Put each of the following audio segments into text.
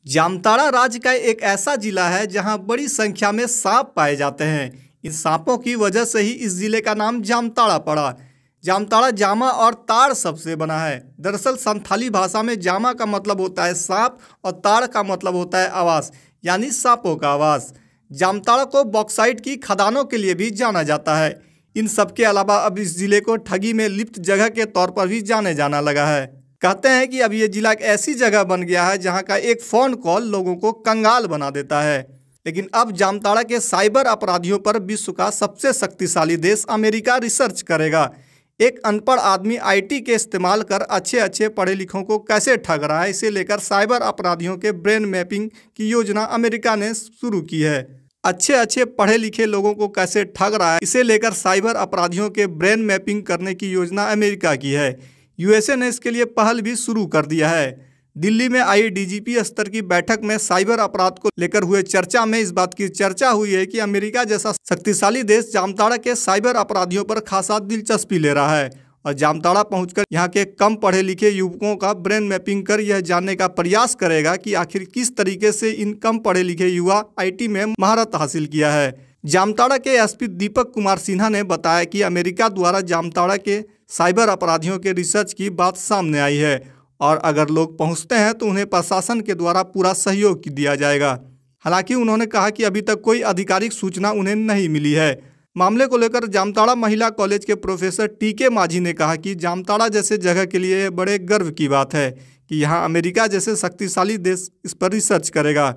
जामताड़ा राज्य का एक ऐसा जिला है जहां बड़ी संख्या में सांप पाए जाते हैं। इन सांपों की वजह से ही इस जिले का नाम जामताड़ा पड़ा। जामताड़ा जामा और ताड़ सबसे बना है। दरअसल संथाली भाषा में जामा का मतलब होता है सांप और ताड़ का मतलब होता है आवास, यानी सांपों का आवास। जामताड़ा को बॉक्साइट की खदानों के लिए भी जाना जाता है। इन सब के अलावा अब इस जिले को ठगी में लिप्त जगह के तौर पर भी जाने जाना लगा है। कहते हैं कि अब ये जिला एक ऐसी जगह बन गया है जहां का एक फ़ोन कॉल लोगों को कंगाल बना देता है। लेकिन अब जामताड़ा के साइबर अपराधियों पर विश्व का सबसे शक्तिशाली देश अमेरिका रिसर्च करेगा। एक अनपढ़ आदमी आईटी के इस्तेमाल कर अच्छे अच्छे पढ़े लिखों को कैसे ठग रहा है, इसे लेकर साइबर अपराधियों के ब्रेन मैपिंग की योजना अमेरिका ने शुरू की है। अच्छे अच्छे पढ़े लिखे लोगों को कैसे ठग रहा है, इसे लेकर साइबर अपराधियों के ब्रेन मैपिंग करने की योजना अमेरिका की है। यूएसए ने इसके लिए पहल भी शुरू कर दिया है। दिल्ली में आई डीजीपी स्तर की बैठक में साइबर अपराध को लेकर हुए चर्चा में इस बात की चर्चा हुई है कि अमेरिका जैसा शक्तिशाली देश जामताड़ा के साइबर अपराधियों पर खासा दिलचस्पी ले रहा है और जामताड़ा पहुंचकर यहां के कम पढ़े लिखे युवकों का ब्रेन मैपिंग कर यह जानने का प्रयास करेगा कि आखिर किस तरीके से इन कम पढ़े लिखे युवा आईटी में महारत हासिल किया है। जामताड़ा के एसपी दीपक कुमार सिन्हा ने बताया कि अमेरिका द्वारा जामताड़ा के साइबर अपराधियों के रिसर्च की बात सामने आई है और अगर लोग पहुंचते हैं तो उन्हें प्रशासन के द्वारा पूरा सहयोग दिया जाएगा। हालांकि उन्होंने कहा कि अभी तक कोई आधिकारिक सूचना उन्हें नहीं मिली है। मामले को लेकर जामताड़ा महिला कॉलेज के प्रोफेसर टीके माझी ने कहा कि जामताड़ा जैसे जगह के लिए बड़े गर्व की बात है कि यहाँ अमेरिका जैसे शक्तिशाली देश इस पर रिसर्च करेगा।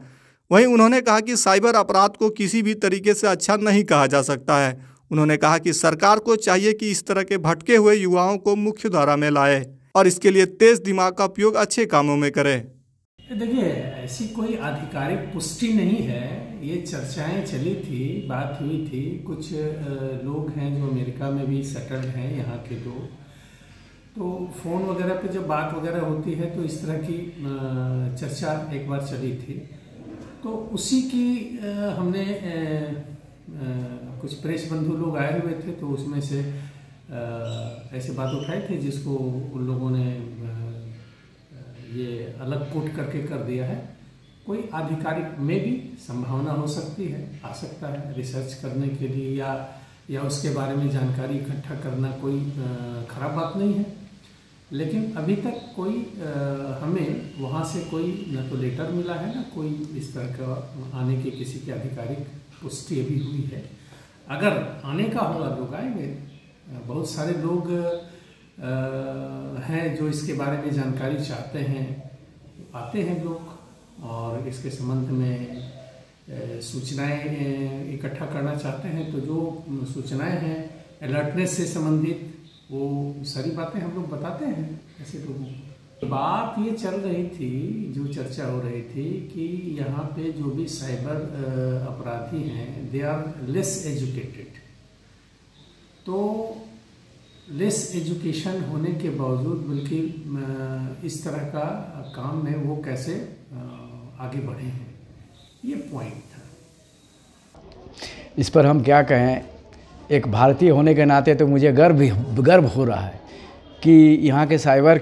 वहीं उन्होंने कहा कि साइबर अपराध को किसी भी तरीके से अच्छा नहीं कहा जा सकता है। उन्होंने कहा कि सरकार को चाहिए कि इस तरह के भटके हुए युवाओं को मुख्य धारा में लाए और इसके लिए तेज दिमाग का उपयोग अच्छे कामों में करे। देखिए, ऐसी कोई आधिकारिक पुष्टि नहीं है। ये चर्चाएं चली थी, बात हुई थी। कुछ लोग हैं जो अमेरिका में भी सेटल्ड हैं, यहाँ के लोग, तो फ़ोन वगैरह पे जब बात वगैरह होती है तो इस तरह की चर्चा एक बार चली थी। तो उसी की हमने कुछ प्रेस बंधु लोग आए हुए थे, तो उसमें से ऐसे बात उठाई थी जिसको उन लोगों ने ये अलग कोट करके कर दिया है। कोई आधिकारिक में भी संभावना हो सकती है, आ सकता है रिसर्च करने के लिए या उसके बारे में जानकारी इकट्ठा करना कोई खराब बात नहीं है। लेकिन अभी तक कोई हमें वहाँ से कोई न तो लेटर मिला है, न कोई इस तरह का आने की किसी की आधिकारिक पुष्टि अभी हुई है। अगर आने का होगा लोग आएंगे। बहुत सारे लोग हैं जो इसके बारे में जानकारी चाहते हैं, आते हैं लोग और इसके संबंध में सूचनाएं इकट्ठा करना चाहते हैं। तो जो सूचनाएं हैं अलर्टनेस से संबंधित, वो सारी बातें हम लोग बताते हैं ऐसे लोगों को। बात ये चल रही थी, जो चर्चा हो रही थी कि यहाँ पे जो भी साइबर अपराधी हैं दे आर लेस एजुकेटेड। तो लेस एजुकेशन होने के बावजूद बल्कि इस तरह का काम में वो कैसे आगे बढ़े हैं, ये पॉइंट था। इस पर हम क्या कहें, एक भारतीय होने के नाते तो मुझे गर्व हो रहा है कि यहाँ के साइबर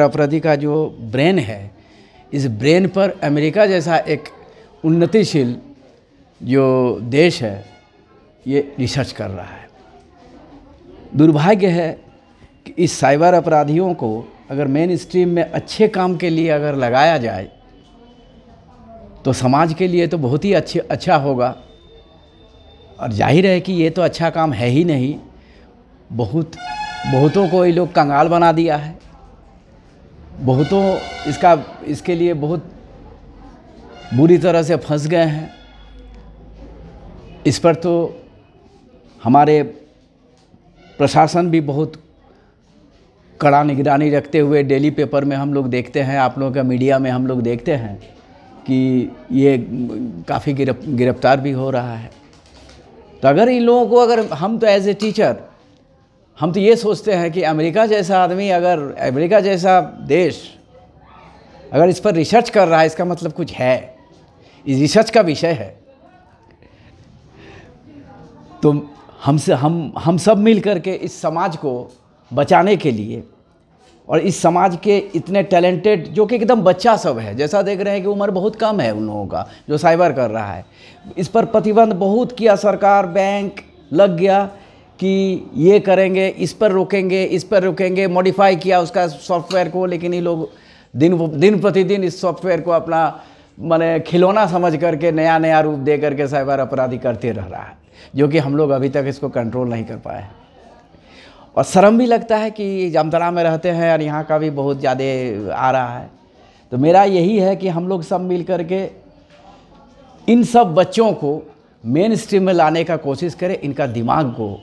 अपराधी का जो ब्रेन है, इस ब्रेन पर अमेरिका जैसा एक उन्नतिशील जो देश है ये रिसर्च कर रहा है। दुर्भाग्य है कि इस साइबर अपराधियों को अगर मेन स्ट्रीम में अच्छे काम के लिए अगर लगाया जाए तो समाज के लिए तो बहुत ही अच्छा होगा। और जाहिर है कि ये तो अच्छा काम है ही नहीं, बहुतों को ये लोग कंगाल बना दिया है। बहुतों इसके लिए बहुत बुरी तरह से फंस गए हैं। इस पर तो हमारे प्रशासन भी बहुत कड़ा निगरानी रखते हुए डेली पेपर में हम लोग देखते हैं, आप लोगों का मीडिया में हम लोग देखते हैं कि ये काफ़ी गिरफ्तार भी हो रहा है। तो अगर इन लोगों को, अगर हम तो एज ए टीचर हम तो ये सोचते हैं कि अमेरिका जैसा आदमी, अगर अमेरिका जैसा देश अगर इस पर रिसर्च कर रहा है, इसका मतलब कुछ है, इस रिसर्च का विषय है। तो हम सब मिल कर के इस समाज को बचाने के लिए और इस समाज के इतने टैलेंटेड जो कि एकदम बच्चा सब है, जैसा देख रहे हैं कि उम्र बहुत कम है उन लोगों का जो साइबर कर रहा है, इस पर प्रतिबंध बहुत किया सरकार, बैंक लग गया कि ये करेंगे, इस पर रोकेंगे, मॉडिफाई किया उसका सॉफ्टवेयर को, लेकिन ये लोग दिन प्रतिदिन इस सॉफ्टवेयर को अपना माने खिलौना समझ करके नया नया रूप दे करके साइबर अपराधी करते रह रहा है, जो कि हम लोग अभी तक इसको कंट्रोल नहीं कर पाए हैं। और शर्म भी लगता है कि जामताड़ा में रहते हैं और यहाँ का भी बहुत ज़्यादा आ रहा है। तो मेरा यही है कि हम लोग सब मिल करके इन सब बच्चों को मेन स्ट्रीम में लाने का कोशिश करें, इनका दिमाग को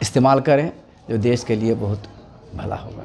इस्तेमाल करें, जो देश के लिए बहुत भला होगा।